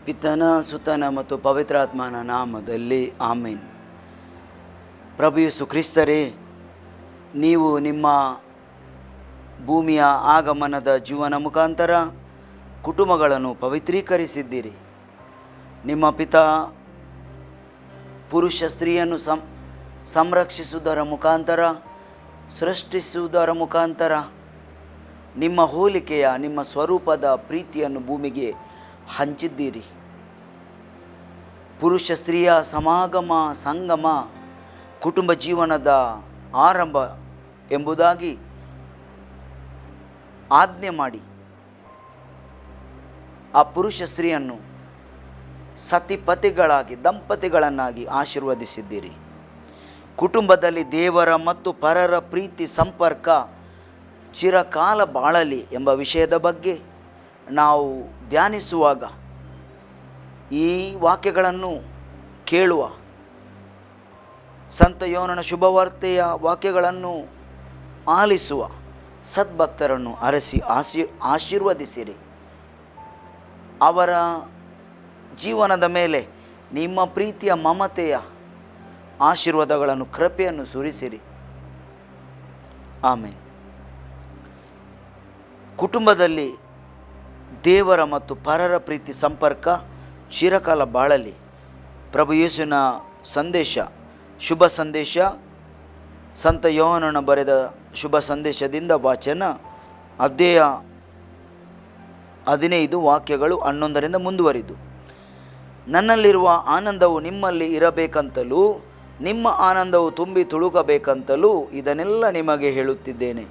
ಪಿತನ ಸುತನ ಮತ್ತು ಪವಿತ್ರಾತ್ಮನ ನಾಮದಲ್ಲಿ ಆಮೇನ್. ಪ್ರಭು ಯೇಸು ಕ್ರಿಸ್ತರೇ, ನೀವು ನಿಮ್ಮ ಭೂಮಿಯ ಆಗಮನದ ಜೀವನ ಮುಖಾಂತರ ಕುಟುಂಬಗಳನ್ನು ಪವಿತ್ರೀಕರಿಸಿದ್ದೀರಿ. ನಿಮ್ಮ ಪಿತ ಪುರುಷ ಸ್ತ್ರೀಯನ್ನು ಸಂರಕ್ಷಿಸುವುದರ ಮುಖಾಂತರ, ಸೃಷ್ಟಿಸುವುದರ ಮುಖಾಂತರ ನಿಮ್ಮ ಹೋಲಿಕೆಯ, ನಿಮ್ಮ ಸ್ವರೂಪದ ಪ್ರೀತಿಯನ್ನು ಭೂಮಿಗೆ ಹಂಚಿದ್ದೀರಿ. ಪುರುಷ ಸ್ತ್ರೀಯ ಸಮಾಗಮ, ಸಂಗಮ ಕುಟುಂಬ ಜೀವನದ ಆರಂಭ ಎಂಬುದಾಗಿ ಆಜ್ಞೆ ಮಾಡಿ ಆ ಪುರುಷ ಸ್ತ್ರೀಯನ್ನು ಸತಿಪತಿಗಳಾಗಿ, ದಂಪತಿಗಳನ್ನಾಗಿ ಆಶೀರ್ವದಿಸಿದ್ದೀರಿ. ಕುಟುಂಬದಲ್ಲಿ ದೇವರ ಮತ್ತು ಪರರ ಪ್ರೀತಿ ಸಂಪರ್ಕ ಚಿರಕಾಲ ಬಾಳಲಿ ಎಂಬ ವಿಷಯದ ಬಗ್ಗೆ ನಾವು ಧ್ಯಾನಿಸುವಾಗ, ಈ ವಾಕ್ಯಗಳನ್ನು ಕೇಳುವ, ಸಂತ ಯೋನನ ಶುಭವಾರ್ತೆಯ ವಾಕ್ಯಗಳನ್ನು ಆಲಿಸುವ ಸದ್ಭಕ್ತರನ್ನು ಅರಸಿ ಆಶೀರ್ವದಿಸಿರಿ. ಅವರ ಜೀವನದ ಮೇಲೆ ನಿಮ್ಮ ಪ್ರೀತಿಯ ಮಮತೆಯ ಆಶೀರ್ವಾದಗಳನ್ನು, ಕೃಪೆಯನ್ನು ಸುರಿಸಿರಿ. ಆಮೇಲೆ ಕುಟುಂಬದಲ್ಲಿ ದೇವರ ಮತ್ತು ಪರರ ಪ್ರೀತಿ ಸಂಪರ್ಕ ಚಿರಕಾಲ ಬಾಳಲಿ. ಪ್ರಭು ಯೇಸುವಿನ ಸಂದೇಶ, ಶುಭ ಸಂದೇಶ, ಸಂತ ಯೋಹಾನನ ಬರೆದ ಶುಭ ಸಂದೇಶದಿಂದ ವಾಚನ, ಅಧ್ಯಾಯ 15 ವಾಕ್ಯಗಳು 11ರಿಂದ ಮುಂದುವರಿದು. ನನ್ನಲ್ಲಿರುವ ಆನಂದವು ನಿಮ್ಮಲ್ಲಿ ಇರಬೇಕಂತಲೂ ನಿಮ್ಮ ಆನಂದವು ತುಂಬಿ ತುಳುಕಬೇಕಂತಲೂ ಇದನ್ನೆಲ್ಲ ನಿಮಗೆ ಹೇಳುತ್ತಿದ್ದೇನೆ.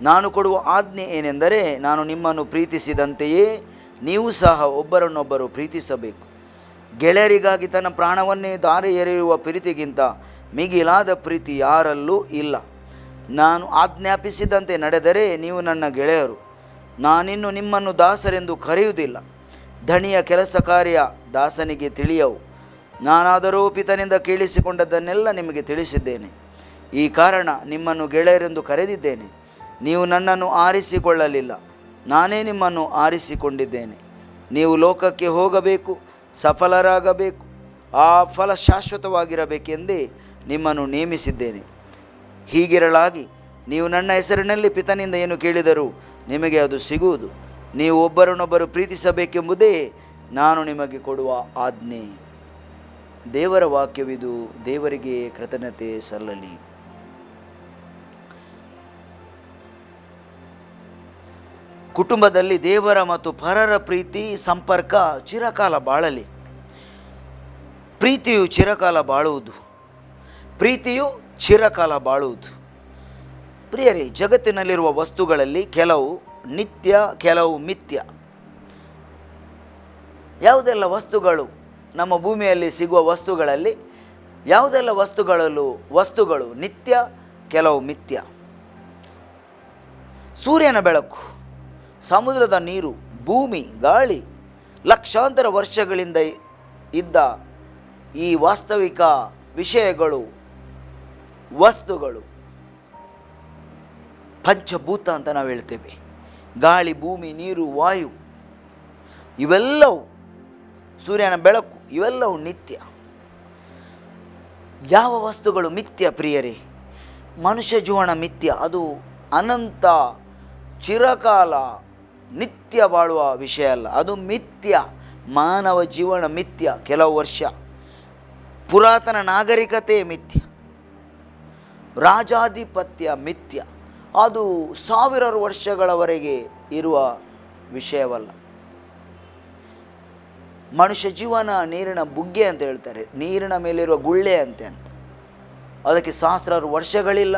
ನಾನು ಕೊಡುವ ಆಜ್ಞೆ ಏನೆಂದರೆ, ನಾನು ನಿಮ್ಮನ್ನು ಪ್ರೀತಿಸಿದಂತೆಯೇ ನೀವು ಸಹ ಒಬ್ಬರನ್ನೊಬ್ಬರು ಪ್ರೀತಿಸಬೇಕು. ಗೆಳೆಯರಿಗಾಗಿ ತನ್ನ ಪ್ರಾಣವನ್ನೇ ದಾರಿ ಎರೆಯುವ ಪ್ರೀತಿಗಿಂತ ಮಿಗಿಲಾದ ಪ್ರೀತಿ ಯಾರಲ್ಲೂ ಇಲ್ಲ. ನಾನು ಆಜ್ಞಾಪಿಸಿದಂತೆ ನಡೆದರೆ ನೀವು ನನ್ನ ಗೆಳೆಯರು. ನಾನಿನ್ನು ನಿಮ್ಮನ್ನು ದಾಸರೆಂದು ಕರೆಯುವುದಿಲ್ಲ, ಧಣಿಯ ಕೆಲಸ ಕಾರ್ಯ ದಾಸನಿಗೆ ತಿಳಿಯವು. ನಾನಾದರೂ ಪಿತನಿಂದ ಕೇಳಿಸಿಕೊಂಡದ್ದನ್ನೆಲ್ಲ ನಿಮಗೆ ತಿಳಿಸಿದ್ದೇನೆ. ಈ ಕಾರಣ ನಿಮ್ಮನ್ನು ಗೆಳೆಯರೆಂದು ಕರೆದಿದ್ದೇನೆ. ನೀವು ನನ್ನನ್ನು ಆರಿಸಿಕೊಳ್ಳಲಿಲ್ಲ, ನಾನೇ ನಿಮ್ಮನ್ನು ಆರಿಸಿಕೊಂಡಿದ್ದೇನೆ. ನೀವು ಲೋಕಕ್ಕೆ ಹೋಗಬೇಕು, ಸಫಲರಾಗಬೇಕು, ಆ ಫಲ ಶಾಶ್ವತವಾಗಿರಬೇಕೆಂದೇ ನಿಮ್ಮನ್ನು ನೇಮಿಸಿದ್ದೇನೆ. ಹೀಗಿರಲಾಗಿ ನೀವು ನನ್ನ ಹೆಸರಿನಲ್ಲಿ ಪಿತನಿಂದ ಏನು ಕೇಳಿದರೂ ನಿಮಗೆ ಅದು ಸಿಗುವುದು. ನೀವು ಒಬ್ಬರನ್ನೊಬ್ಬರು ಪ್ರೀತಿಸಬೇಕೆಂಬುದೇ ನಾನು ನಿಮಗೆ ಕೊಡುವ ಆಜ್ಞೆ. ದೇವರ ವಾಕ್ಯವಿದು. ದೇವರಿಗೆ ಕೃತಜ್ಞತೆ ಸಲ್ಲಲಿ. ಕುಟುಂಬದಲ್ಲಿ ದೇವರ ಮತ್ತು ಪರರ ಪ್ರೀತಿ ಸಂಪರ್ಕ ಚಿರಕಾಲ ಬಾಳಲಿ. ಪ್ರೀತಿಯು ಚಿರಕಾಲ ಬಾಳುವುದು. ಪ್ರೀತಿಯು ಚಿರಕಾಲ ಬಾಳುವುದು. ಪ್ರಿಯರೇ, ಜಗತ್ತಿನಲ್ಲಿರುವ ವಸ್ತುಗಳಲ್ಲಿ ಕೆಲವು ನಿತ್ಯ, ಕೆಲವು ಮಿಥ್ಯ. ಯಾವುದೆಲ್ಲ ವಸ್ತುಗಳು, ನಮ್ಮ ಭೂಮಿಯಲ್ಲಿ ಸಿಗುವ ವಸ್ತುಗಳಲ್ಲಿ ಯಾವುದೆಲ್ಲ ವಸ್ತುಗಳು ನಿತ್ಯ, ಕೆಲವು ಮಿಥ್ಯ. ಸೂರ್ಯನ ಬೆಳಕು, ಸಮುದ್ರದ ನೀರು, ಭೂಮಿ, ಗಾಳಿ, ಲಕ್ಷಾಂತರ ವರ್ಷಗಳಿಂದ ಇದ್ದ ಈ ವಾಸ್ತವಿಕ ವಿಷಯಗಳು, ವಸ್ತುಗಳು, ಪಂಚಭೂತ ಅಂತ ನಾವು ಹೇಳ್ತೇವೆ. ಗಾಳಿ, ಭೂಮಿ, ನೀರು, ವಾಯು, ಇವೆಲ್ಲವೂ, ಸೂರ್ಯನ ಬೆಳಕು, ಇವೆಲ್ಲವೂ ನಿತ್ಯ. ಯಾವ ವಸ್ತುಗಳು ಮಿಥ್ಯ ಪ್ರಿಯರೇ? ಮನುಷ್ಯ ಜೀವನ ಮಿಥ್ಯ. ಅದು ಅನಂತ, ಚಿರಕಾಲ, ನಿತ್ಯ ಬಾಳುವ ವಿಷಯ ಅಲ್ಲ. ಅದು ಮಿಥ್ಯ. ಮಾನವ ಜೀವನ ಮಿಥ್ಯ. ಕೆಲವು ವರ್ಷ. ಪುರಾತನ ನಾಗರಿಕತೆ ಮಿಥ್ಯ. ರಾಜಾಧಿಪತ್ಯ ಮಿಥ್ಯ. ಅದು ಸಾವಿರಾರು ವರ್ಷಗಳವರೆಗೆ ಇರುವ ವಿಷಯವಲ್ಲ. ಮನುಷ್ಯ ಜೀವನ ನೀರಿನ ಬುಗ್ಗೆ ಅಂತ ಹೇಳ್ತಾರೆ, ನೀರಿನ ಮೇಲಿರುವ ಗುಳ್ಳೆ ಅಂತ. ಅದಕ್ಕೆ ಸಹಸ್ರಾರು ವರ್ಷಗಳಿಲ್ಲ.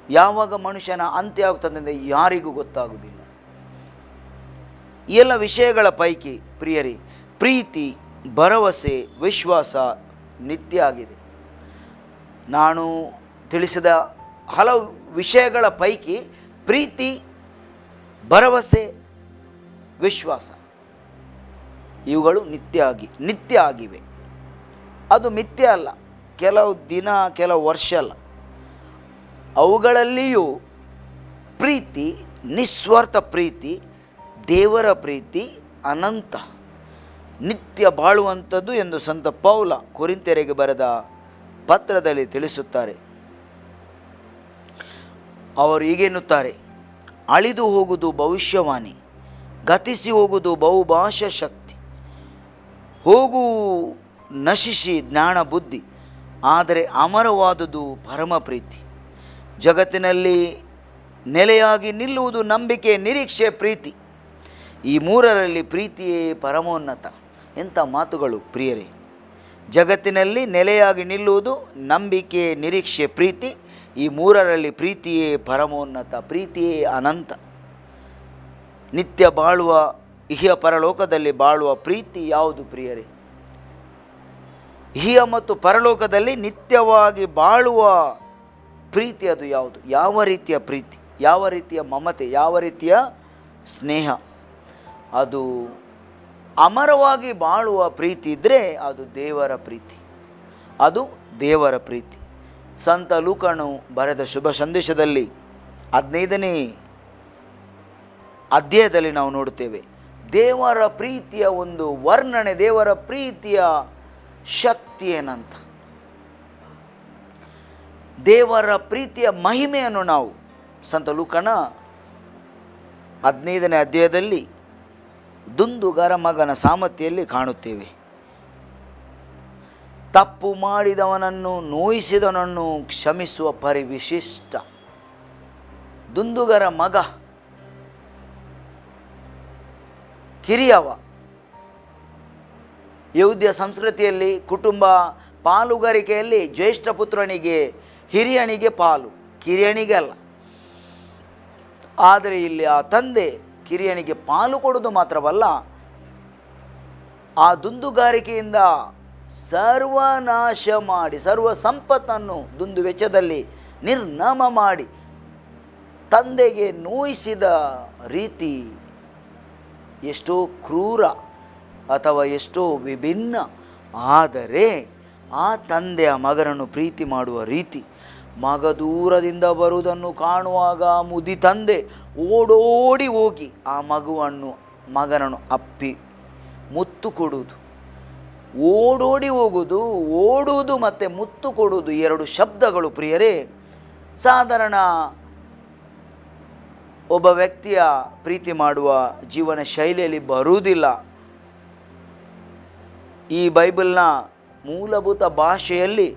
ಯಾವಾಗ ಮನುಷ್ಯನ ಅಂತ್ಯ ಆಗ್ತದೆ ಅಂದರೆ ಯಾರಿಗೂ ಗೊತ್ತಾಗುವುದಿಲ್ಲ. ಈ ಎಲ್ಲ ವಿಷಯಗಳ ಪೈಕಿ ಪ್ರಿಯರಿ, ಪ್ರೀತಿ, ಭರವಸೆ, ವಿಶ್ವಾಸ ನಿತ್ಯ ಆಗಿದೆ. ನಾನು ತಿಳಿಸಿದ ಹಲವು ವಿಷಯಗಳ ಪೈಕಿ ಪ್ರೀತಿ, ಭರವಸೆ, ವಿಶ್ವಾಸ ಇವುಗಳು ನಿತ್ಯ ಆಗಿವೆ. ಅದು ಮಿಥ್ಯ ಅಲ್ಲ. ಕೆಲವು ದಿನ, ಕೆಲವು ವರ್ಷ ಅಲ್ಲ. ಅವುಗಳಲ್ಲಿಯೂ ಪ್ರೀತಿ, ನಿಸ್ವಾರ್ಥ ಪ್ರೀತಿ, ದೇವರ ಪ್ರೀತಿ ಅನಂತ. ನಿತ್ಯ ಬಾಳುವಂಥದ್ದು ಎಂದು ಸಂತ ಪೌಲ ಕೊರಿಂಥ್ಯರಿಗೆ ಬರೆದ ಪತ್ರದಲ್ಲಿ ತಿಳಿಸುತ್ತಾರೆ. ಅವರು ಹೀಗೆನ್ನುತ್ತಾರೆ, ಅಳಿದು ಹೋಗುವುದು ಭವಿಷ್ಯವಾಣಿ, ಗತಿಸಿ ಹೋಗುವುದು ಬಹುಭಾಷಾ ಶಕ್ತಿ, ಹೋಗು ನಶಿಸಿ ಜ್ಞಾನ ಬುದ್ಧಿ, ಆದರೆ ಅಮರವಾದುದು ಪರಮ ಪ್ರೀತಿ. ಜಗತ್ತಿನಲ್ಲಿ ನೆಲೆಯಾಗಿ ನಿಲ್ಲುವುದು ನಂಬಿಕೆ, ನಿರೀಕ್ಷೆ, ಪ್ರೀತಿ. ಈ ಮೂರರಲ್ಲಿ ಪ್ರೀತಿಯೇ ಪರಮೋನ್ನತ. ಎಂಥ ಮಾತುಗಳು ಪ್ರಿಯರೇ! ಜಗತ್ತಿನಲ್ಲಿ ನೆಲೆಯಾಗಿ ನಿಲ್ಲುವುದು ನಂಬಿಕೆ, ನಿರೀಕ್ಷೆ, ಪ್ರೀತಿ. ಈ ಮೂರರಲ್ಲಿ ಪ್ರೀತಿಯೇ ಪರಮೋನ್ನತ, ಪ್ರೀತಿಯೇ ಅನಂತ. ನಿತ್ಯ ಬಾಳುವ ಇಹ ಪರಲೋಕದಲ್ಲಿ ಬಾಳುವ ಪ್ರೀತಿ ಯಾವುದು ಪ್ರಿಯರೇ? ಇಹ ಮತ್ತು ಪರಲೋಕದಲ್ಲಿ ನಿತ್ಯವಾಗಿ ಬಾಳುವ ಪ್ರೀತಿ ಅದು ಯಾವುದು? ಯಾವ ರೀತಿಯ ಪ್ರೀತಿ, ಯಾವ ರೀತಿಯ ಮಮತೆ, ಯಾವ ರೀತಿಯ ಸ್ನೇಹ? ಅದು ಅಮರವಾಗಿ ಬಾಳುವ ಪ್ರೀತಿ ಇದ್ದರೆ ಅದು ದೇವರ ಪ್ರೀತಿ, ಅದು ದೇವರ ಪ್ರೀತಿ. ಸಂತ ಲೂಕನು ಬರೆದ ಶುಭ ಸಂದೇಶದಲ್ಲಿ 15ನೇ ಅಧ್ಯಾಯದಲ್ಲಿ ನಾವು ನೋಡುತ್ತೇವೆ ದೇವರ ಪ್ರೀತಿಯ ಒಂದು ವರ್ಣನೆ, ದೇವರ ಪ್ರೀತಿಯ ಶಕ್ತಿ ಏನಂತ, ದೇವರ ಪ್ರೀತಿಯ ಮಹಿಮೆಯನ್ನು ನಾವು ಸಂತ ಲೂಕನ 15ನೇ ಅಧ್ಯಾಯದಲ್ಲಿ ದುಂದುಗಾರ ಮಗನ ಸಾಮರ್ಥ್ಯದಲ್ಲಿ ಕಾಣುತ್ತೇವೆ. ತಪ್ಪು ಮಾಡಿದವನನ್ನು, ನೋಯಿಸಿದವನನ್ನು ಕ್ಷಮಿಸುವ ಪರಿವಿಶಿಷ್ಟ. ದುಂದುಗರ ಮಗ ಕಿರಿಯವ. ಯಹೂದ್ಯ ಸಂಸ್ಕೃತಿಯಲ್ಲಿ ಕುಟುಂಬ ಪಾಲುಗಾರಿಕೆಯಲ್ಲಿ ಜ್ಯೇಷ್ಠ ಪುತ್ರನಿಗೆ, ಹಿರಿಯನಿಗೆ ಪಾಲು, ಕಿರಿಯನಿಗೆ ಅಲ್ಲ. ಆದರೆ ಇಲ್ಲಿ ಆ ತಂದೆ ಕಿರಿಯನಿಗೆ ಪಾಲು ಕೊಡುವುದು ಮಾತ್ರವಲ್ಲ, ಆ ದುಂದುಗಾರಿಕೆಯಿಂದ ಸರ್ವನಾಶ ಮಾಡಿ, ಸರ್ವ ಸಂಪತ್ತನ್ನು ದುಂದು ವೆಚ್ಚದಲ್ಲಿ ನಿರ್ನಾಮ ಮಾಡಿ ತಂದೆಗೆ ನೋಯಿಸಿದ ರೀತಿ ಎಷ್ಟೋ ಕ್ರೂರ ಅಥವಾ ಎಷ್ಟೋ ವಿಭಿನ್ನ. ಆದರೆ ಆ ತಂದೆಯ ಮಗನನ್ನು ಪ್ರೀತಿ ಮಾಡುವ ರೀತಿ, ಮಗ ದೂರದಿಂದ ಬರುವುದನ್ನು ಕಾಣುವಾಗ ಮುದಿ ತಂದೆ ಓಡೋಡಿ ಹೋಗಿ ಆ ಮಗನನ್ನು ಅಪ್ಪಿ ಮುತ್ತು ಕೊಡುವುದು. ಓಡೋಡಿ ಹೋಗುವುದು, ಓಡುವುದು ಮತ್ತು ಮುತ್ತು ಕೊಡುವುದು, ಎರಡು ಶಬ್ದಗಳು ಪ್ರಿಯರೇ ಸಾಧಾರಣ ಒಬ್ಬ ವ್ಯಕ್ತಿಯ ಪ್ರೀತಿ ಮಾಡುವ ಜೀವನ ಶೈಲಿಯಲ್ಲಿ ಬರುವುದಿಲ್ಲ. ಈ ಬೈಬಲ್ನ ಮೂಲಭೂತ ಭಾಷೆಯಲ್ಲಿ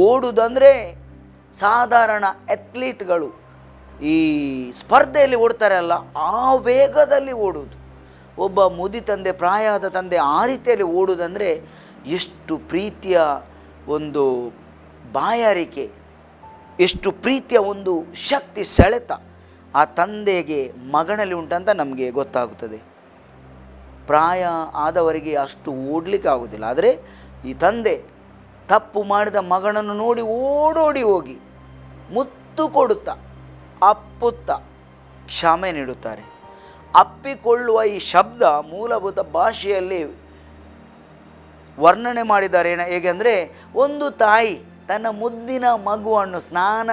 ಓಡುವುದಂದರೆ ಸಾಧಾರಣ ಅಥ್ಲೀಟ್ಗಳು ಈ ಸ್ಪರ್ಧೆಯಲ್ಲಿ ಓಡ್ತಾರೆ ಅಲ್ಲ, ಆ ವೇಗದಲ್ಲಿ ಓಡುವುದು. ಒಬ್ಬ ಮುದಿ ತಂದೆ, ಪ್ರಾಯದ ತಂದೆ ಆ ರೀತಿಯಲ್ಲಿ ಓಡುವುದಂದರೆ ಎಷ್ಟು ಪ್ರೀತಿಯ ಒಂದು ಬಾಯಾರಿಕೆ, ಎಷ್ಟು ಪ್ರೀತಿಯ ಒಂದು ಶಕ್ತಿ, ಸೆಳೆತ ಆ ತಂದೆಗೆ ಮಗನಲ್ಲಿ ಉಂಟಂತ ನಮಗೆ ಗೊತ್ತಾಗುತ್ತದೆ. ಪ್ರಾಯ ಆದವರಿಗೆ ಅಷ್ಟು ಓಡಲಿಕ್ಕೆ ಆಗೋದಿಲ್ಲ. ಆದರೆ ಈ ತಂದೆ ತಪ್ಪು ಮಾಡಿದ ಮಗನನ್ನು ನೋಡಿ ಓಡೋಡಿ ಹೋಗಿ ಮುತ್ತು ಕೊಡುತ್ತಾ, ಅಪ್ಪುತ್ತಾ ಕ್ಷಮೆ ನೀಡುತ್ತಾರೆ. ಅಪ್ಪಿಕೊಳ್ಳುವ ಈ ಶಬ್ದ ಮೂಲಭೂತ ಭಾಷೆಯಲ್ಲಿ ವರ್ಣನೆ ಮಾಡಿದ್ದಾರೆ. ಹೇಗೆಂದರೆ, ಒಂದು ತಾಯಿ ತನ್ನ ಮುದ್ದಿನ ಮಗುವನ್ನು ಸ್ನಾನ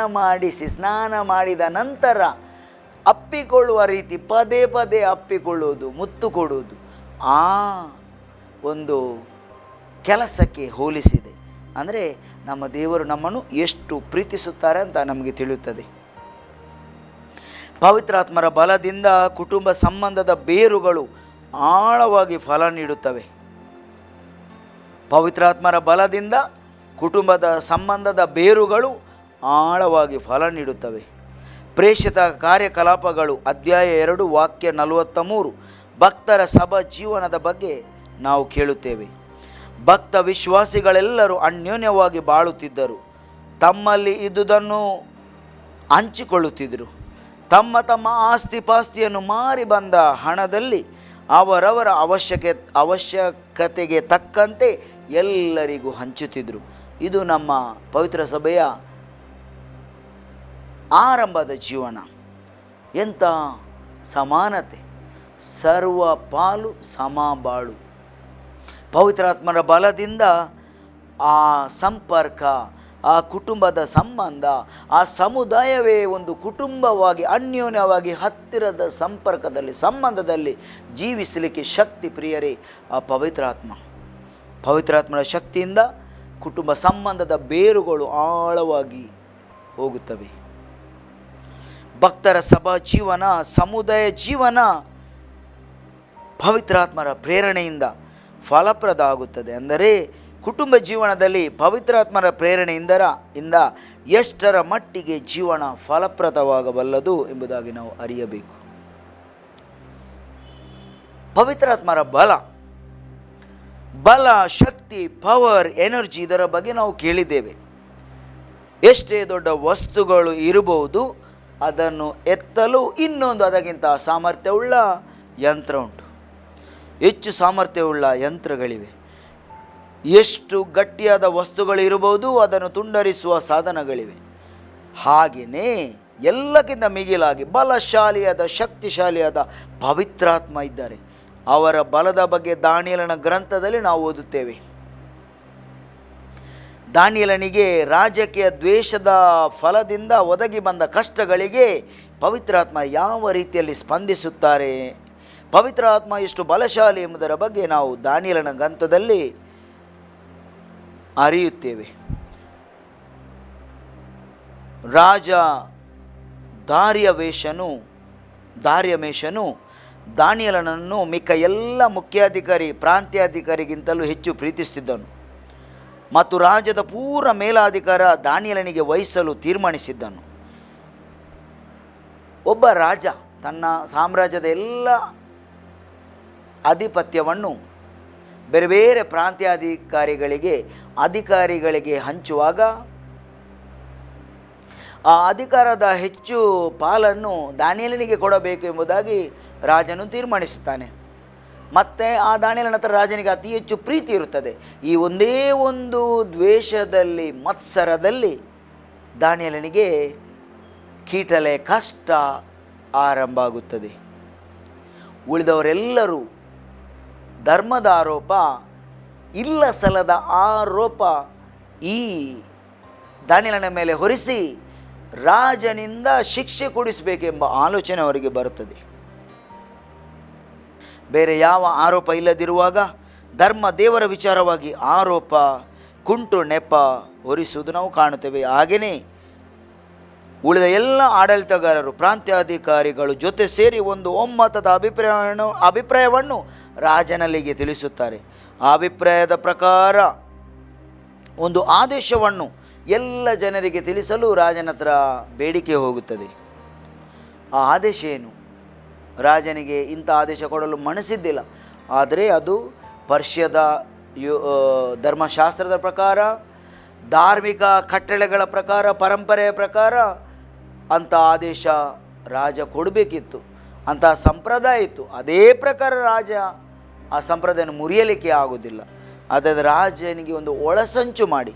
ಮಾಡಿದ ನಂತರ ಅಪ್ಪಿಕೊಳ್ಳುವ ರೀತಿ, ಪದೇ ಪದೇ ಅಪ್ಪಿಕೊಳ್ಳುವುದು, ಮುತ್ತು ಕೊಡುವುದು, ಆ ಒಂದು ಕೆಲಸಕ್ಕೆ ಹೋಲಿಸಿದೆ. ಅಂದರೆ ನಮ್ಮ ದೇವರು ನಮ್ಮನ್ನು ಎಷ್ಟು ಪ್ರೀತಿಸುತ್ತಾರೆ ಅಂತ ನಮಗೆ ತಿಳಿಯುತ್ತದೆ. ಪವಿತ್ರಾತ್ಮರ ಬಲದಿಂದ ಕುಟುಂಬ ಸಂಬಂಧದ ಬೇರುಗಳು ಆಳವಾಗಿ ಫಲ ನೀಡುತ್ತವೆ. ಪವಿತ್ರಾತ್ಮರ ಬಲದಿಂದ ಕುಟುಂಬದ ಸಂಬಂಧದ ಬೇರುಗಳು ಆಳವಾಗಿ ಫಲ ನೀಡುತ್ತವೆ. ಪ್ರೇಷಿತ ಕಾರ್ಯಕಲಾಪಗಳು ಅಧ್ಯಾಯ 2 ವಾಕ್ಯ 43 ಭಕ್ತರ ಸಭಾ ಜೀವನದ ಬಗ್ಗೆ ನಾವು ಕೇಳುತ್ತೇವೆ. ಭಕ್ತ ವಿಶ್ವಾಸಿಗಳೆಲ್ಲರೂ ಅನ್ಯೋನ್ಯವಾಗಿ ಬಾಳುತ್ತಿದ್ದರು, ತಮ್ಮಲ್ಲಿ ಇದ್ದುದನ್ನು ಹಂಚಿಕೊಳ್ಳುತ್ತಿದ್ದರು. ತಮ್ಮ ತಮ್ಮ ಆಸ್ತಿಪಾಸ್ತಿಯನ್ನು ಮಾರಿ ಬಂದ ಹಣದಲ್ಲಿ ಅವರವರ ಅವಶ್ಯಕತೆಗೆ ತಕ್ಕಂತೆ ಎಲ್ಲರಿಗೂ ಹಂಚುತ್ತಿದ್ದರು. ಇದು ನಮ್ಮ ಪವಿತ್ರ ಸಭೆಯ ಆರಂಭದ ಜೀವನ. ಎಂಥ ಸಮಾನತೆ, ಸರ್ವ ಪಾಲು ಸಮಬಾಳು. ಪವಿತ್ರಾತ್ಮರ ಬಲದಿಂದ ಆ ಸಂಪರ್ಕ, ಆ ಕುಟುಂಬದ ಸಂಬಂಧ, ಆ ಸಮುದಾಯವೇ ಒಂದು ಕುಟುಂಬವಾಗಿ ಅನ್ಯೋನ್ಯವಾಗಿ ಹತ್ತಿರದ ಸಂಪರ್ಕದಲ್ಲಿ ಸಂಬಂಧದಲ್ಲಿ ಜೀವಿಸಲಿಕ್ಕೆ ಶಕ್ತಿ ಪ್ರಿಯರೇ ಆ ಪವಿತ್ರಾತ್ಮನ ಶಕ್ತಿಯಿಂದ ಕುಟುಂಬ ಸಂಬಂಧದ ಬೇರುಗಳು ಆಳವಾಗಿ ಹೋಗುತ್ತವೆ. ಭಕ್ತರ ಸಭಾ ಜೀವನ, ಸಮುದಾಯ ಜೀವನ ಪವಿತ್ರಾತ್ಮರ ಪ್ರೇರಣೆಯಿಂದ ಫಲಪ್ರದ ಆಗುತ್ತದೆ. ಅಂದರೆ ಕುಟುಂಬ ಜೀವನದಲ್ಲಿ ಪವಿತ್ರಾತ್ಮರ ಪ್ರೇರಣೆಯಿಂದ ಎಷ್ಟರ ಮಟ್ಟಿಗೆ ಜೀವನ ಫಲಪ್ರದವಾಗಬಲ್ಲದು ಎಂಬುದಾಗಿ ನಾವು ಅರಿಯಬೇಕು. ಪವಿತ್ರಾತ್ಮರ ಬಲ, ಶಕ್ತಿ, ಪವರ್, ಎನರ್ಜಿ, ಇದರ ಬಗ್ಗೆ ನಾವು ಕೇಳಿದ್ದೇವೆ. ಎಷ್ಟೇ ದೊಡ್ಡ ವಸ್ತುಗಳು ಇರಬಹುದು, ಅದನ್ನು ಎತ್ತಲು ಇನ್ನೊಂದು ಅದಕ್ಕಿಂತ ಸಾಮರ್ಥ್ಯವುಳ್ಳ ಯಂತ್ರ ಉಂಟು. ಹೆಚ್ಚು ಸಾಮರ್ಥ್ಯವುಳ್ಳ ಯಂತ್ರಗಳಿವೆ. ಎಷ್ಟು ಗಟ್ಟಿಯಾದ ವಸ್ತುಗಳು ಇರಬಹುದು, ಅದನ್ನು ತುಂಡರಿಸುವ ಸಾಧನಗಳಿವೆ. ಹಾಗೆಯೇ ಎಲ್ಲಕ್ಕಿಂತ ಮಿಗಿಲಾಗಿ ಬಲಶಾಲಿಯಾದ ಶಕ್ತಿಶಾಲಿಯಾದ ಪವಿತ್ರಾತ್ಮ ಇದ್ದಾರೆ. ಅವರ ಬಲದ ಬಗ್ಗೆ ದಾನಿಯೇಲನ ಗ್ರಂಥದಲ್ಲಿ ನಾವು ಓದುತ್ತೇವೆ. ದಾನಿಯೇಲನಿಗೆ ರಾಜಕೀಯ ದ್ವೇಷದ ಫಲದಿಂದ ಒದಗಿ ಬಂದ ಕಷ್ಟಗಳಿಗೆ ಪವಿತ್ರಾತ್ಮ ಯಾವ ರೀತಿಯಲ್ಲಿ ಸ್ಪಂದಿಸುತ್ತಾರೆ, ಪವಿತ್ರಾತ್ಮ ಎಷ್ಟು ಬಲಶಾಲಿ ಎಂಬುದರ ಬಗ್ಗೆ ನಾವು ದಾನಿಯೇಲನ ಗ್ರಂಥದಲ್ಲಿ ಅರಿಯುತ್ತೇವೆ. ರಾಜ ದಾರ್ಯಮೇಶನು ದಾನಿಯೇಲನನ್ನು ಮಿಕ್ಕ ಎಲ್ಲ ಮುಖ್ಯಾಧಿಕಾರಿ ಪ್ರಾಂತ್ಯಾಧಿಕಾರಿಗಿಂತಲೂ ಹೆಚ್ಚು ಪ್ರೀತಿಸುತ್ತಿದ್ದನು ಮತ್ತು ರಾಜ್ಯದ ಪೂರ್ಣ ಮೇಲಾಧಿಕಾರ ದಾನಿಯೇಲನಿಗೆ ವಹಿಸಲು ತೀರ್ಮಾನಿಸಿದ್ದನು. ಒಬ್ಬ ರಾಜ ತನ್ನ ಸಾಮ್ರಾಜ್ಯದ ಎಲ್ಲ ಆಧಿಪತ್ಯವನ್ನು ಬೇರೆ ಬೇರೆ ಅಧಿಕಾರಿಗಳಿಗೆ ಹಂಚುವಾಗ ಆ ಅಧಿಕಾರದ ಹೆಚ್ಚು ಪಾಲನ್ನು ದಾನಿಯೇಲನಿಗೆ ಕೊಡಬೇಕು ಎಂಬುದಾಗಿ ರಾಜನು ತೀರ್ಮಾನಿಸುತ್ತಾನೆ. ಮತ್ತು ಆ ದಾನಿಯೇಲನ ಹತ್ರ ರಾಜನಿಗೆ ಅತಿ ಹೆಚ್ಚು ಪ್ರೀತಿ ಇರುತ್ತದೆ. ಈ ಒಂದೇ ಒಂದು ದ್ವೇಷದಲ್ಲಿ, ಮತ್ಸರದಲ್ಲಿ ದಾನಿಯೇಲನಿಗೆ ಕೀಟಲೆ ಕಷ್ಟ ಆರಂಭ ಆಗುತ್ತದೆ. ಉಳಿದವರೆಲ್ಲರೂ ಧರ್ಮದ ಆರೋಪ, ಇಲ್ಲ ಸಲ್ಲದ ಆರೋಪ ಈ ದಾನಿಯೇಲನ ಮೇಲೆ ಹೊರಿಸಿ ರಾಜನಿಂದ ಶಿಕ್ಷೆ ಕೊಡಿಸಬೇಕೆಂಬ ಆಲೋಚನೆ ಅವರಿಗೆ ಬರುತ್ತದೆ. ಬೇರೆ ಯಾವ ಆರೋಪ ಇಲ್ಲದಿರುವಾಗ ದೇವರ ವಿಚಾರವಾಗಿ ಆರೋಪ, ಕುಂಟು ನೆಪ ಹೊರಿಸುವುದು ನಾವು ಕಾಣುತ್ತೇವೆ. ಹಾಗೆಯೇ ಉಳಿದ ಎಲ್ಲ ಆಡಳಿತಗಾರರು, ಪ್ರಾಂತ್ಯಾಧಿಕಾರಿಗಳು ಜೊತೆ ಸೇರಿ ಒಂದು ಒಮ್ಮತದ ಅಭಿಪ್ರಾಯವನ್ನು ರಾಜನಲ್ಲಿಗೆ ತಿಳಿಸುತ್ತಾರೆ. ಆ ಅಭಿಪ್ರಾಯದ ಪ್ರಕಾರ ಒಂದು ಆದೇಶವನ್ನು ಎಲ್ಲ ಜನರಿಗೆ ತಿಳಿಸಲು ರಾಜನ ಹತ್ರ ಬೇಡಿಕೆ ಹೋಗುತ್ತದೆ. ಆ ಆದೇಶ ಏನು? ರಾಜನಿಗೆ ಇಂಥ ಆದೇಶ ಕೊಡಲು ಮನಸ್ಸಿದ್ದಿಲ್ಲ. ಆದರೆ ಅದು ಪರ್ಷ್ಯದ ಧರ್ಮಶಾಸ್ತ್ರದ ಪ್ರಕಾರ, ಧಾರ್ಮಿಕ ಕಟ್ಟಳೆಗಳ ಪ್ರಕಾರ, ಪರಂಪರೆಯ ಪ್ರಕಾರ ಅಂಥ ಆದೇಶ ರಾಜ ಕೊಡಬೇಕಿತ್ತು. ಅಂತಹ ಸಂಪ್ರದಾಯ ಇತ್ತು. ಅದೇ ಪ್ರಕಾರ ರಾಜ ಆ ಸಂಪ್ರದಾಯವನ್ನು ಮುರಿಯಲಿಕ್ಕೆ ಆಗುವುದಿಲ್ಲ. ಆದರೆ ರಾಜನಿಗೆ ಒಂದು ಒಳಸಂಚು ಮಾಡಿ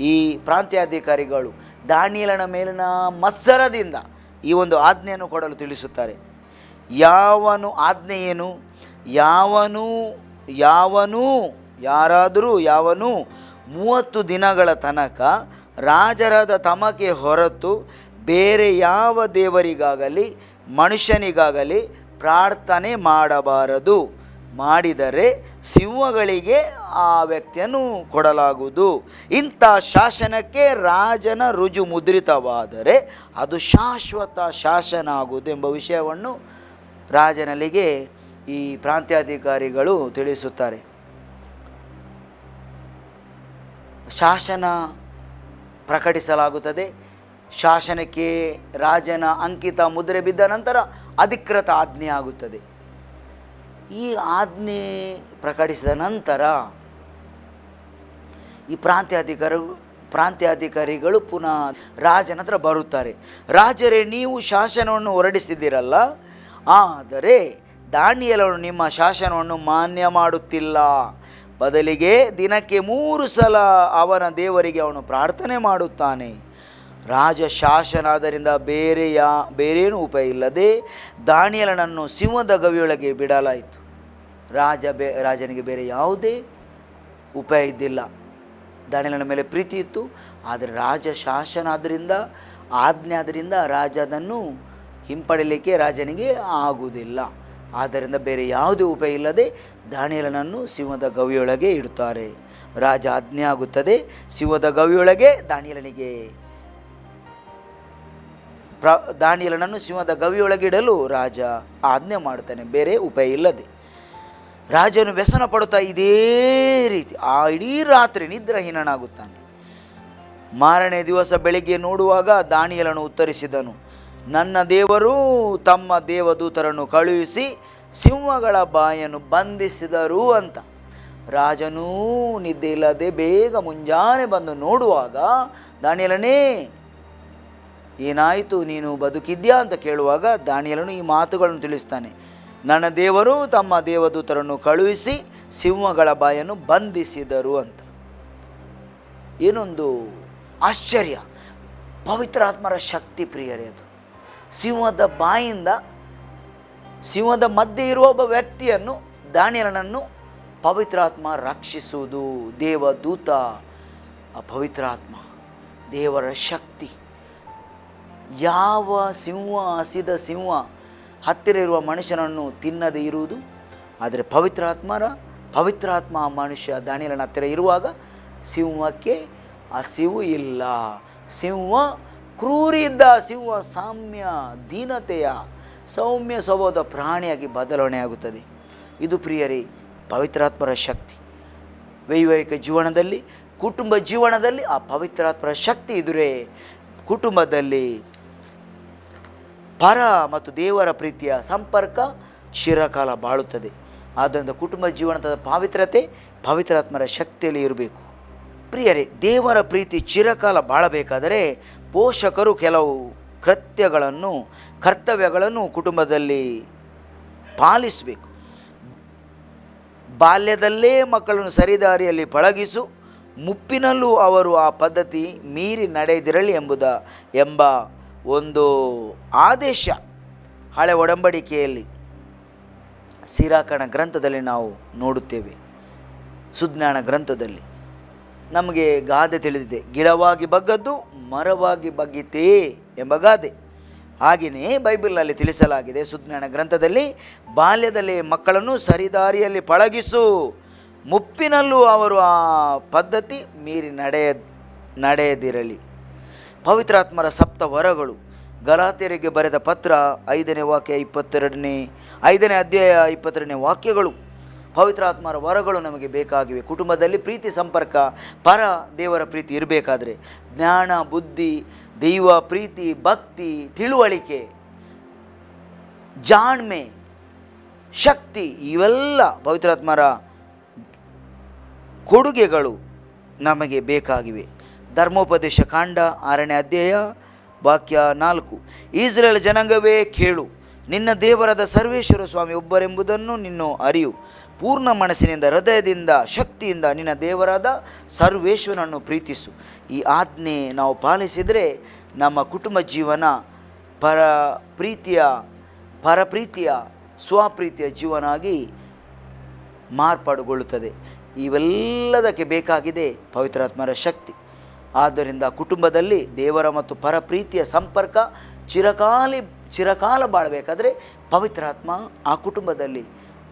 ಈ ಪ್ರಾಂತ್ಯಾಧಿಕಾರಿಗಳು ದಾನಿಯೇಲನ ಮೇಲಿನ ಮತ್ಸರದಿಂದ ಈ ಒಂದು ಆಜ್ಞೆಯನ್ನು ಕೊಡಲು ತಿಳಿಸುತ್ತಾರೆ. ಯಾವನು ಆಜ್ಞೆ ಏನು? ಯಾರಾದರೂ 30 ದಿನಗಳ ತನಕ ರಾಜರಾದ ತಮಗೆ ಹೊರತು ಬೇರೆ ಯಾವ ದೇವರಿಗಾಗಲಿ ಮನುಷ್ಯನಿಗಾಗಲಿ ಪ್ರಾರ್ಥನೆ ಮಾಡಬಾರದು. ಮಾಡಿದರೆ ಸಿಂಹಗಳಿಗೆ ಆ ವ್ಯಕ್ತಿಯನ್ನು ಕೊಡಲಾಗುವುದು. ಇಂಥ ಶಾಸನಕ್ಕೆ ರಾಜನ ರುಜು ಮುದ್ರಿತವಾದರೆ ಅದು ಶಾಶ್ವತ ಶಾಸನ ಆಗುವುದು ಎಂಬ ವಿಷಯವನ್ನು ರಾಜನಲ್ಲಿಗೆ ಈ ಪ್ರಾಂತ್ಯಾಧಿಕಾರಿಗಳು ತಿಳಿಸುತ್ತಾರೆ. ಶಾಸನ ಪ್ರಕಟಿಸಲಾಗುತ್ತದೆ. ಶಾಸನಕ್ಕೆ ರಾಜನ ಅಂಕಿತ ಮುದ್ರೆ ಬಿದ್ದ ನಂತರ ಅಧಿಕೃತ ಆಜ್ಞೆ ಆಗುತ್ತದೆ. ಈ ಆಜ್ಞೆ ಪ್ರಕಟಿಸಿದ ನಂತರ ಈ ಪ್ರಾಂತ್ಯಾಧಿಕಾರಿಗಳು ಪುನಃ ರಾಜನ ಹತ್ರ ಬರುತ್ತಾರೆ. ರಾಜರೇ, ನೀವು ಶಾಸನವನ್ನು ಹೊರಡಿಸಿದ್ದೀರಲ್ಲ, ಆದರೆ ದಾನಿಯೇಲನು ನಿಮ್ಮ ಶಾಸನವನ್ನು ಮಾನ್ಯ ಮಾಡುತ್ತಿಲ್ಲ. ಬದಲಿಗೆ ದಿನಕ್ಕೆ 3 ಸಲ ಅವನ ದೇವರಿಗೆ ಅವನು ಪ್ರಾರ್ಥನೆ ಮಾಡುತ್ತಾನೆ. ರಾಜ ಶಾಸನ ಆದ್ದರಿಂದ ಬೇರೇನೂ ಉಪಾಯ ಇಲ್ಲದೆ ದಾನಿಯೇಲನನ್ನು ಸಿಂಹದ ಗವಿಯೊಳಗೆ ಬಿಡಲಾಯಿತು. ರಾಜನಿಗೆ ಬೇರೆ ಯಾವುದೇ ಉಪಾಯ ಇದ್ದಿಲ್ಲ. ದಾನಿಯೇಲನ ಮೇಲೆ ಪ್ರೀತಿ ಇತ್ತು. ಆದರೆ ರಾಜ ಶಾಸನ ಆಜ್ಞೆ ಆದ್ದರಿಂದ ರಾಜ ಅದನ್ನು ಹಿಂಪಡೀಲಿಕ್ಕೆ ರಾಜನಿಗೆ ಆಗುವುದಿಲ್ಲ. ಆದ್ದರಿಂದ ಬೇರೆ ಯಾವುದೇ ಉಪಾಯ ಇಲ್ಲದೆ ದಾನಿಯೇಲನನ್ನು ಸಿಂಹದ ಗವಿಯೊಳಗೆ ಇಡುತ್ತಾರೆ. ರಾಜ ಆಜ್ಞೆ ಆಗುತ್ತದೆ, ಸಿಂಹದ ಗವಿಯೊಳಗೆ ದಾನಿಯೇಲನನ್ನು ಸಿಂಹದ ಗವಿಯೊಳಗೆ ಇಡಲು ರಾಜ ಆಜ್ಞೆ ಮಾಡುತ್ತಾನೆ, ಬೇರೆ ಉಪಾಯ ಇಲ್ಲದೆ. ರಾಜನು ವ್ಯಸನ ಪಡುತ್ತಾ ಇದೇ ರೀತಿ ಆ ಇಡೀ ರಾತ್ರಿ ನಿದ್ರಾಹೀನನಾಗುತ್ತಾನೆ. ಮಾರನೇ ದಿವಸ ಬೆಳಿಗ್ಗೆ ನೋಡುವಾಗ ದಾನಿಯೇಲನು ಉತ್ತರಿಸಿದನು, ನನ್ನ ದೇವರು ತಮ್ಮ ದೇವದೂತರನ್ನು ಕಳುಹಿಸಿ ಸಿಂಹಗಳ ಬಾಯನ್ನು ಬಂಧಿಸಿದರು ಅಂತ. ರಾಜನೂ ನಿದ್ದೆ ಇಲ್ಲದೆ ಬೇಗ ಮುಂಜಾನೆ ಬಂದು ನೋಡುವಾಗ, ದಾನಿಯೇಲನೇ ಏನಾಯಿತು, ನೀನು ಬದುಕಿದ್ಯಾ ಅಂತ ಕೇಳುವಾಗ ದಾನಿಯೇಲನು ಈ ಮಾತುಗಳನ್ನು ತಿಳಿಸ್ತಾನೆ, ನನ್ನ ದೇವರು ತಮ್ಮ ದೇವದೂತರನ್ನು ಕಳುಹಿಸಿ ಸಿಂಹಗಳ ಬಾಯನ್ನು ಬಂಧಿಸಿದರು ಅಂತ. ಏನೊಂದು ಆಶ್ಚರ್ಯ! ಪವಿತ್ರಾತ್ಮರ ಶಕ್ತಿ ಪ್ರಿಯರೇ. ಅದು ಸಿಂಹದ ಬಾಯಿಂದ, ಸಿಂಹದ ಮಧ್ಯೆ ಇರುವ ಒಬ್ಬ ವ್ಯಕ್ತಿಯನ್ನು, ದಾನಿಯೇಲನನ್ನು ಪವಿತ್ರಾತ್ಮ ರಕ್ಷಿಸುವುದು. ದೇವದೂತ, ಪವಿತ್ರಾತ್ಮ, ದೇವರ ಶಕ್ತಿ. ಯಾವ ಸಿಂಹ, ಹಸಿದ ಸಿಂಹ ಹತ್ತಿರ ಇರುವ ಮನುಷ್ಯನನ್ನು ತಿನ್ನದೇ ಇರುವುದು, ಆದರೆ ಪವಿತ್ರಾತ್ಮ ಮನುಷ್ಯ ದಾನಿಯೇಲನ ಹತ್ತಿರ ಇರುವಾಗ ಸಿಂಹಕ್ಕೆ ಹಸಿವು ಇಲ್ಲ. ಸಿಂಹ ಕ್ರೂರಿದ್ದ ಸಿಂಹ ದೀನತೆಯ ಸೌಮ್ಯ ಸ್ವಭಾವದ ಪ್ರಾಣಿಯಾಗಿ ಬದಲಾವಣೆಯಾಗುತ್ತದೆ. ಇದು ಪ್ರಿಯರೇ ಪವಿತ್ರಾತ್ಮರ ಶಕ್ತಿ. ವೈವಾಹಿಕ ಜೀವನದಲ್ಲಿ, ಕುಟುಂಬ ಜೀವನದಲ್ಲಿ ಆ ಪವಿತ್ರಾತ್ಮರ ಶಕ್ತಿ ಇದ್ದರೆ ಕುಟುಂಬದಲ್ಲಿ ಪರ ಮತ್ತು ದೇವರ ಪ್ರೀತಿಯ ಸಂಪರ್ಕ ಚಿರಕಾಲ ಬಾಳುತ್ತದೆ. ಆದ್ದರಿಂದ ಕುಟುಂಬ ಜೀವನದ ಪವಿತ್ರಾತ್ಮರ ಶಕ್ತಿಯಲ್ಲಿ ಇರಬೇಕು. ಪ್ರಿಯರೇ, ದೇವರ ಪ್ರೀತಿ ಚಿರಕಾಲ ಬಾಳಬೇಕಾದರೆ ಪೋಷಕರು ಕೆಲವು ಕರ್ತವ್ಯಗಳನ್ನು ಕುಟುಂಬದಲ್ಲಿ ಪಾಲಿಸಬೇಕು. ಬಾಲ್ಯದಲ್ಲೇ ಮಕ್ಕಳನ್ನು ಸರಿದಾರಿಯಲ್ಲಿ ಪಳಗಿಸು, ಮುಪ್ಪಿನಲ್ಲೂ ಅವರು ಆ ಪದ್ಧತಿ ಮೀರಿ ನಡೆದಿರಲಿ ಎಂಬ ಒಂದು ಆದೇಶ ಹಳೆ ಒಡಂಬಡಿಕೆಯಲ್ಲಿ ಸಿರಾಕನ ಗ್ರಂಥದಲ್ಲಿ ನಾವು ನೋಡುತ್ತೇವೆ. ಸುಜ್ಞಾನ ಗ್ರಂಥದಲ್ಲಿ ನಮಗೆ ಗಾದೆ ತಿಳಿದಿದೆ, ಗಿಡವಾಗಿ ಬಗ್ಗದ್ದು ಮರವಾಗಿ ಬಗ್ಗಿತೇ ಎಂಬ ಗಾದೆ. ಹಾಗೆಯೇ ಬೈಬಲ್ನಲ್ಲಿ ತಿಳಿಸಲಾಗಿದೆ, ಸುಜ್ಞಾನ ಗ್ರಂಥದಲ್ಲಿ, ಬಾಲ್ಯದಲ್ಲಿ ಮಕ್ಕಳನ್ನು ಸರಿದಾರಿಯಲ್ಲಿ ಪಳಗಿಸು, ಮುಪ್ಪಿನಲ್ಲೂ ಅವರು ಆ ಪದ್ಧತಿ ಮೀರಿ ನಡೆಯದಿರಲಿ. ಪವಿತ್ರಾತ್ಮರ ಸಪ್ತ ವರಗಳು, ಗಲಾತ್ಯರಿಗೆ ಬರೆದ ಪತ್ರ 5ನೇ ಅಧ್ಯಾಯ 22ನೇ ವಾಕ್ಯಗಳು. ಪವಿತ್ರಾತ್ಮರ ವರಗಳು ನಮಗೆ ಬೇಕಾಗಿವೆ. ಕುಟುಂಬದಲ್ಲಿ ಪ್ರೀತಿ ಸಂಪರ್ಕ, ದೇವರ ಪ್ರೀತಿ ಇರಬೇಕಾದ್ರೆ ಜ್ಞಾನ, ಬುದ್ಧಿ, ದೈವ ಪ್ರೀತಿ, ಭಕ್ತಿ, ತಿಳುವಳಿಕೆ, ಜಾಣ್ಮೆ, ಶಕ್ತಿ, ಇವೆಲ್ಲ ಪವಿತ್ರಾತ್ಮರ ಕೊಡುಗೆಗಳು ನಮಗೆ ಬೇಕಾಗಿವೆ. ಧರ್ಮೋಪದೇಶ ಕಾಂಡ 6ನೇ ಅಧ್ಯಾಯ ವಾಕ್ಯ 4, ಇಸ್ರಾಯೇಲ್ ಜನಾಂಗವೇ ಕೇಳು, ನಿನ್ನ ದೇವರಾದ ಸರ್ವೇಶ್ವರ ಸ್ವಾಮಿ ಒಬ್ಬರೆಂಬುದನ್ನು ನಿನ್ನು ಅರಿಯು, ಪೂರ್ಣ ಮನಸ್ಸಿನಿಂದ, ಹೃದಯದಿಂದ, ಶಕ್ತಿಯಿಂದ ನಿನ್ನ ದೇವರಾದ ಸರ್ವೇಶ್ವರನನ್ನು ಪ್ರೀತಿಸು. ಈ ಆಜ್ಞೆ ನಾವು ಪಾಲಿಸಿದರೆ ನಮ್ಮ ಕುಟುಂಬ ಜೀವನ ಪರಪ್ರೀತಿಯ ಸ್ವಪ್ರೀತಿಯ ಜೀವನ ಆಗಿ ಮಾರ್ಪಾಡುಗೊಳ್ಳುತ್ತದೆ. ಇವೆಲ್ಲದಕ್ಕೆ ಬೇಕಾಗಿದೆ ಪವಿತ್ರಾತ್ಮರ ಶಕ್ತಿ. ಆದ್ದರಿಂದ ಕುಟುಂಬದಲ್ಲಿ ದೇವರ ಮತ್ತು ಪರಪ್ರೀತಿಯ ಸಂಪರ್ಕ ಚಿರಕಾಲ ಬಾಳಬೇಕಾದರೆ ಪವಿತ್ರಾತ್ಮ ಆ ಕುಟುಂಬದಲ್ಲಿ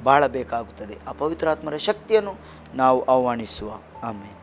ಬಾಳಬೇಕಾಗುತ್ತದೆ. ಆ ಪವಿತ್ರಾತ್ಮರ ಶಕ್ತಿಯನ್ನು ನಾವು ಆಹ್ವಾನಿಸುವ. ಆಮೇಲೆ